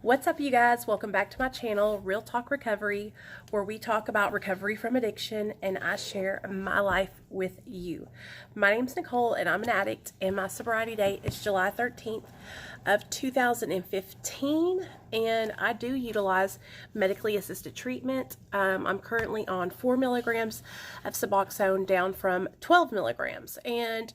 What's up, you guys? Welcome back to my channel, Real Talk Recovery, where we talk about recovery from addiction and I share my life with you. My name's Nicole and I'm an addict, and my sobriety date is July 13th of 2015, and I do utilize medically assisted treatment. I'm currently on 4 milligrams of Suboxone, down from 12 milligrams, and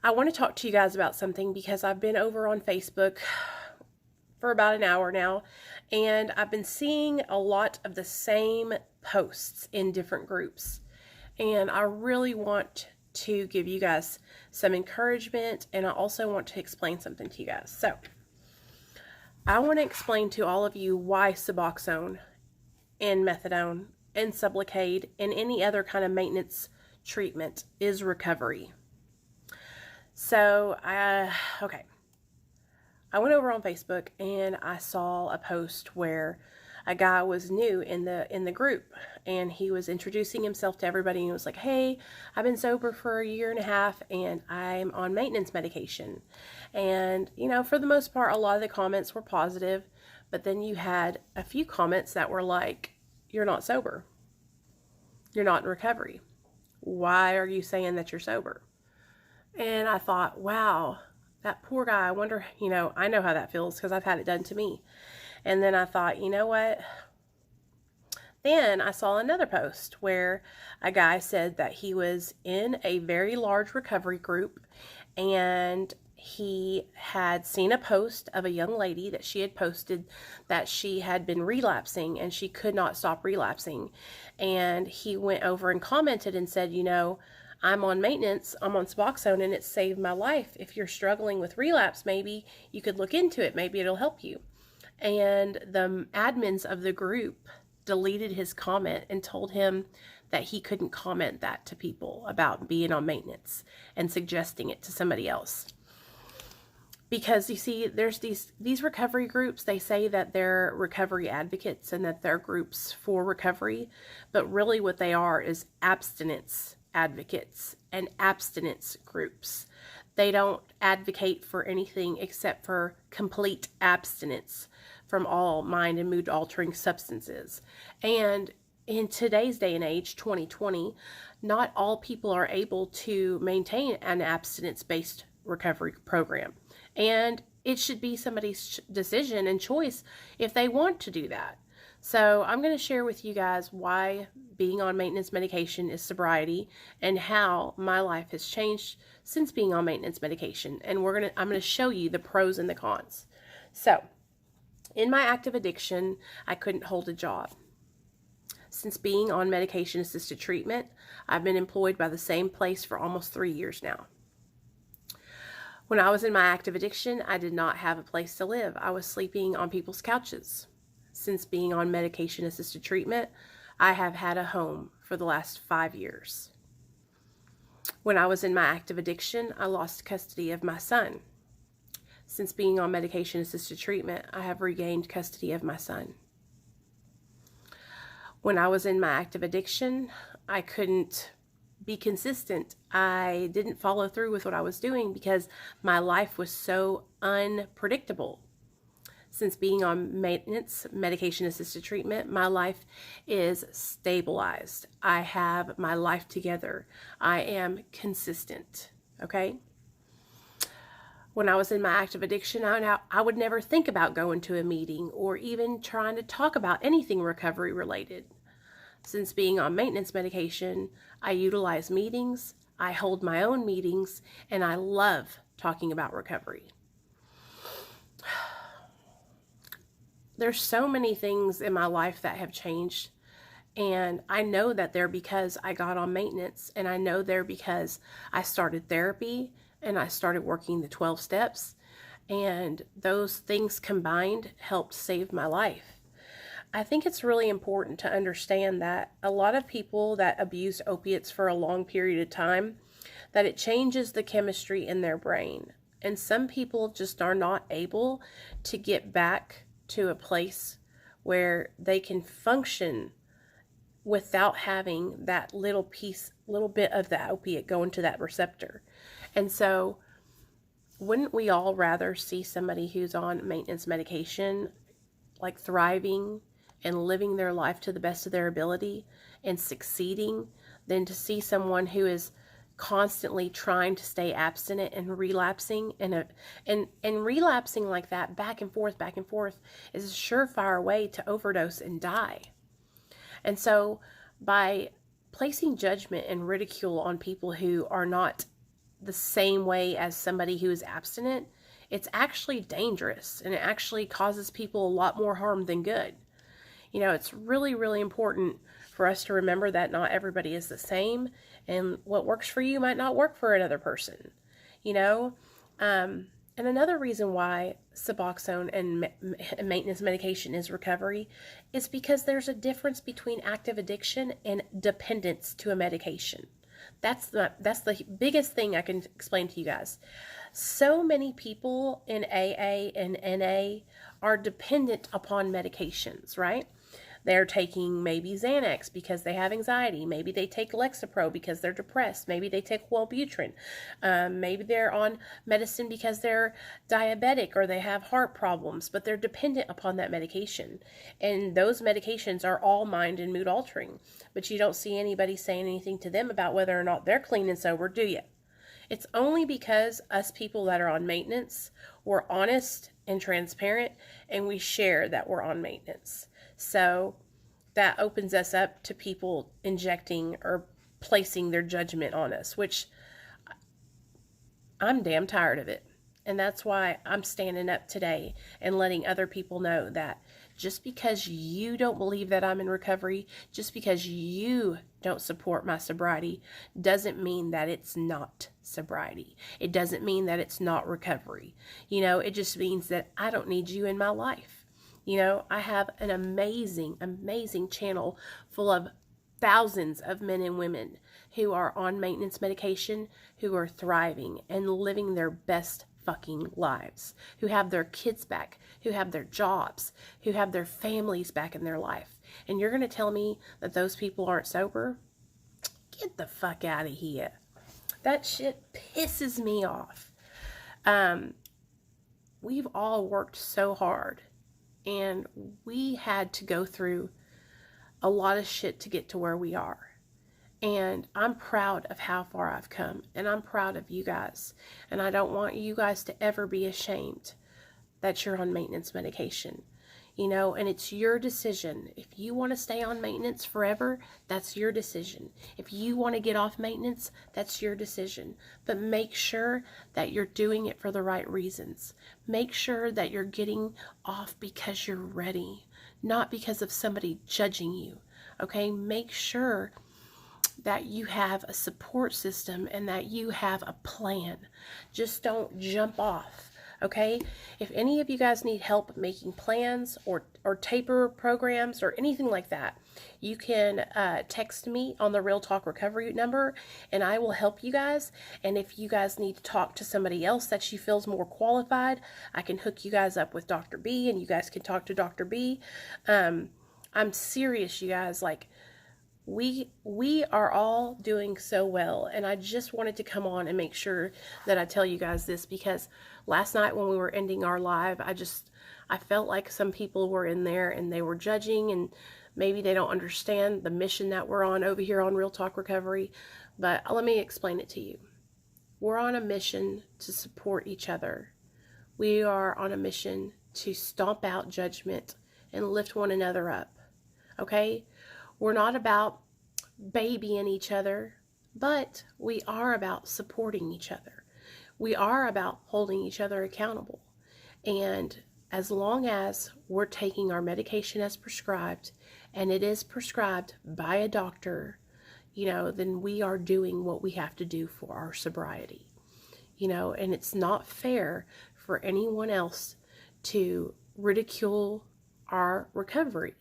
I want to talk to you guys about something because I've been over on Facebook for about an hour now, and I've been seeing a lot of the same posts in different groups, and I really want to give you guys some encouragement, and I also want to explain something to you guys. So I want to explain to all of you why Suboxone and methadone and Sublocade and any other kind of maintenance treatment is recovery. So okay, I went over on Facebook and I saw a post where a guy was new in the group, and he was introducing himself to everybody, and he was like, "Hey, I've been sober for a year and a half and I'm on maintenance medication." And you know, for the most part, a lot of the comments were positive, but then you had a few comments that were like, "You're not sober. You're not in recovery. Why are you saying that you're sober?" And I thought, wow, that poor guy. I wonder, I know how that feels because I've had it done to me. And then I thought, you know what? Then I saw another post where a guy said that he was in a very large recovery group, and he had seen a post of a young lady that she had posted that she had been relapsing and she could not stop relapsing. And he went over and commented and said, "I'm on maintenance, I'm on Suboxone, and it saved my life. If you're struggling with relapse, maybe you could look into it. Maybe it'll help you." And the admins of the group deleted his comment and told him that he couldn't comment that to people about being on maintenance and suggesting it to somebody else. Because you see, there's these recovery groups, they say that they're recovery advocates and that they're groups for recovery, but really what they are is abstinence advocates and abstinence groups. They don't advocate for anything except for complete abstinence from all mind and mood altering substances. And in today's day and age, 2020, not all people are able to maintain an abstinence-based recovery program. And it should be somebody's decision and choice if they want to do that. So I'm going to share with you guys why being on maintenance medication is sobriety and how my life has changed since being on maintenance medication. And I'm going to show you the pros and the cons. So in my active addiction, I couldn't hold a job. Since being on medication assisted treatment, I've been employed by the same place for almost 3 years now. When I was in my active addiction, I did not have a place to live. I was sleeping on people's couches. Since being on medication assisted treatment, I have had a home for the last 5 years. When I was in my active addiction, I lost custody of my son. Since being on medication assisted treatment, I have regained custody of my son. When I was in my active addiction, I couldn't be consistent. I didn't follow through with what I was doing because my life was so unpredictable. Since being on maintenance medication assisted treatment, my life is stabilized. I have my life together. I am consistent. Okay? When I was in my active addiction, I would never think about going to a meeting or even trying to talk about anything recovery related. Since being on maintenance medication, I utilize meetings, I hold my own meetings, and I love talking about recovery. There's so many things in my life that have changed, and I know that they're because I got on maintenance, and I know they're because I started therapy and I started working the 12 steps, and those things combined helped save my life. I think it's really important to understand that a lot of people that abuse opiates for a long period of time, that it changes the chemistry in their brain. And some people just are not able to get back to a place where they can function without having that little bit of the opiate going to that receptor. And so wouldn't we all rather see somebody who's on maintenance medication like thriving and living their life to the best of their ability and succeeding than to see someone who is constantly trying to stay abstinent and relapsing, and relapsing like that back and forth is a surefire way to overdose and die. And so by placing judgment and ridicule on people who are not the same way as somebody who is abstinent, it's actually dangerous, and it actually causes people a lot more harm than good. You know, it's really, really important for us to remember that not everybody is the same, and what works for you might not work for another person, you know? And another reason why Suboxone and maintenance medication is recovery is because there's a difference between active addiction and dependence to a medication. That's the biggest thing I can explain to you guys. So many people in AA and NA are dependent upon medications, right? They're taking maybe Xanax because they have anxiety. Maybe they take Lexapro because they're depressed. Maybe they take Wellbutrin. Maybe they're on medicine because they're diabetic or they have heart problems, but they're dependent upon that medication. And those medications are all mind and mood altering. But you don't see anybody saying anything to them about whether or not they're clean and sober, do you? It's only because us people that are on maintenance, we're honest and transparent, and we share that we're on maintenance. So that opens us up to people injecting or placing their judgment on us, which I'm damn tired of it. And that's why I'm standing up today and letting other people know that just because you don't believe that I'm in recovery, just because you don't support my sobriety, doesn't mean that it's not sobriety. It doesn't mean that it's not recovery. You know, it just means that I don't need you in my life. You know, I have an amazing, amazing channel full of thousands of men and women who are on maintenance medication, who are thriving and living their best fucking lives, who have their kids back, who have their jobs, who have their families back in their life. And you're going to tell me that those people aren't sober? Get the fuck out of here. That shit pisses me off. We've all worked so hard, and we had to go through a lot of shit to get to where we are. And I'm proud of how far I've come, and I'm proud of you guys. And I don't want you guys to ever be ashamed that you're on maintenance medication. You know, and it's your decision. If you want to stay on maintenance forever, that's your decision. If you want to get off maintenance, that's your decision. But make sure that you're doing it for the right reasons. Make sure that you're getting off because you're ready, not because of somebody judging you. Okay? Make sure that you have a support system and that you have a plan. Just don't jump off. Okay, if any of you guys need help making plans or taper programs or anything like that, you can text me on the Real Talk Recovery number, and I will help you guys. And if you guys need to talk to somebody else that she feels more qualified, I can hook you guys up with Dr. B, and you guys can talk to Dr. B. I'm serious, you guys. Like, we are all doing so well, and I just wanted to come on and make sure that I tell you guys this, because last night when we were ending our live, I felt like some people were in there and they were judging, and maybe they don't understand the mission that we're on over here on Real Talk Recovery. But let me explain it to you. We're on a mission to support each other. We are on a mission to stomp out judgment and lift one another up. Okay? We're not about babying each other, but we are about supporting each other. We are about holding each other accountable. And as long as we're taking our medication as prescribed, and it is prescribed by a doctor, you know, then we are doing what we have to do for our sobriety. You know, and it's not fair for anyone else to ridicule our recovery.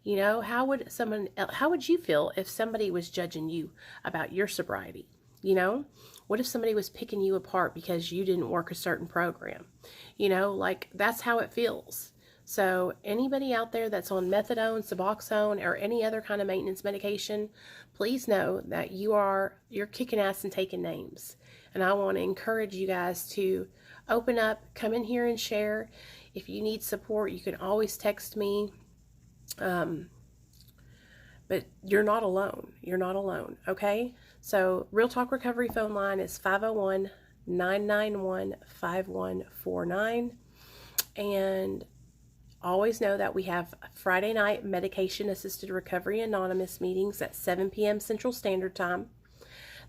You know, how would you feel if somebody was judging you about your sobriety? You know, what if somebody was picking you apart because you didn't work a certain program? You know, like, that's how it feels. So anybody out there that's on methadone, Suboxone, or any other kind of maintenance medication, please know that you're kicking ass and taking names. And I want to encourage you guys to open up, come in here and share. If you need support, you can always text me. But you're not alone. You're not alone, okay? So Real Talk Recovery phone line is 501-991-5149. And always know that we have Friday night medication-assisted recovery anonymous meetings at 7 p.m. Central Standard Time.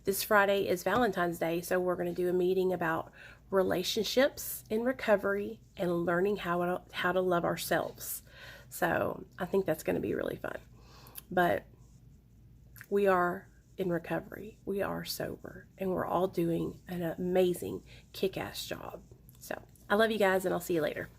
This Friday is Valentine's Day, so we're going to do a meeting about relationships in recovery and learning how to love ourselves. So I think that's going to be really fun. But we are in recovery. We are sober, and we're all doing an amazing kick-ass job. So I love you guys, and I'll see you later.